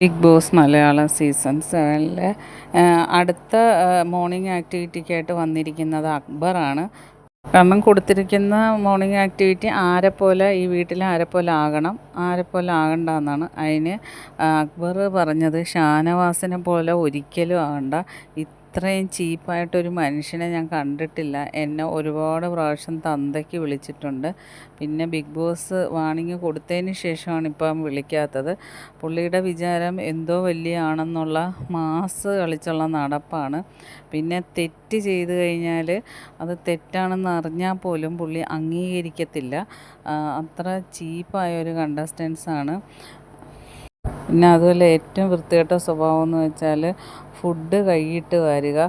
Big boss Malayalam season 7-ലെ അടുത്ത morning ആക്ടിവിറ്റിക്കായിട്ട് വന്നിരിക്കുന്നത് അക്ബറാണ്. കാരണം കൊടുത്തിരിക്കുന്ന മോർണിംഗ് ആക്ടിവിറ്റി ആരെപ്പോലെ ഈ വീട്ടിൽ ആരെപ്പോലെ ആകണം, ആരെപ്പോലെ ആകണ്ടെന്നാണ്. അതിന് അക്ബർ പറഞ്ഞത് ഷാനവാസിനെ പോലെ ഒരിക്കലും ആകണ്ട. ഇത്രയും ചീപ്പായിട്ടൊരു മനുഷ്യനെ ഞാൻ കണ്ടിട്ടില്ല. എന്നെ ഒരുപാട് പ്രാവശ്യം തന്തയ്ക്ക് വിളിച്ചിട്ടുണ്ട്. പിന്നെ ബിഗ് ബോസ് വാണിംഗ് കൊടുത്തതിന് ശേഷമാണ് ഇപ്പം വിളിക്കാത്തത്. പുള്ളിയുടെ വിചാരം എന്തോ വലിയ ആണെന്നുള്ള മാസ് കളിച്ചുള്ള നടപ്പാണ്. പിന്നെ തെറ്റ് ചെയ്ത് കഴിഞ്ഞാൽ അത് തെറ്റാണെന്ന് അറിഞ്ഞാൽ പോലും പുള്ളി അംഗീകരിക്കത്തില്ല. അത്ര ചീപ്പായ ഒരു കണ്ടസ്റ്റൻസാണ്. പിന്നെ അതുപോലെ ഏറ്റവും വൃത്തികെട്ട സ്വഭാവം എന്ന് വെച്ചാൽ ഫുഡ് കൈയിട്ട് വാരുക.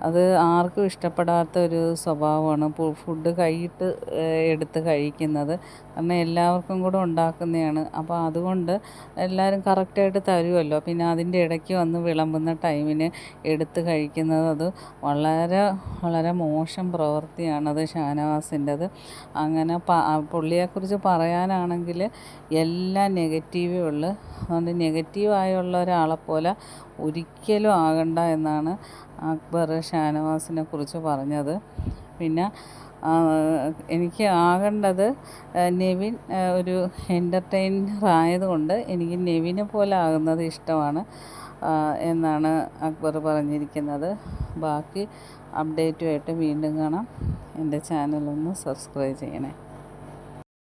അത് ആർക്കും ഇഷ്ടപ്പെടാത്ത ഒരു സ്വഭാവമാണ്. ഫുഡ് കൈയിട്ട് എടുത്ത് കഴിക്കുന്നത്. കാരണം എല്ലാവർക്കും കൂടെ ഉണ്ടാക്കുന്നതാണ്. അപ്പോൾ അതുകൊണ്ട് എല്ലാവരും കറക്റ്റായിട്ട് തരുമല്ലോ. പിന്നെ അതിൻ്റെ ഇടയ്ക്ക് വന്ന് വിളമ്പുന്ന ടൈമിന് എടുത്ത് കഴിക്കുന്നത് അത് വളരെ വളരെ മോശം പ്രവൃത്തിയാണത് ഷാനവാസിൻ്റെത്. അങ്ങനെ പുള്ളിയെക്കുറിച്ച് പറയാനാണെങ്കിൽ എല്ലാം നെഗറ്റീവേ ഉള്ളൂ. അതുകൊണ്ട് നെഗറ്റീവായുള്ള ഒരാളെപ്പോലെ ഒരിക്കലും ആകണ്ട എന്നാണ് അക്ബർ ഷാനവാസിനെ കുറിച്ച് പറഞ്ഞത്. പിന്നെ എനിക്ക് ആകേണ്ടത് നെവിൻ ഒരു എൻ്റർടൈനർ ആയതുകൊണ്ട് എനിക്ക് നെവിനെ പോലെ ആകുന്നത് ഇഷ്ടമാണ് എന്നാണ് അക്ബർ പറഞ്ഞിരിക്കുന്നത്. ബാക്കി അപ്ഡേറ്റുമായിട്ട് വീണ്ടും കാണാം. എൻ്റെ ചാനലൊന്ന് സബ്സ്ക്രൈബ് ചെയ്യണേ.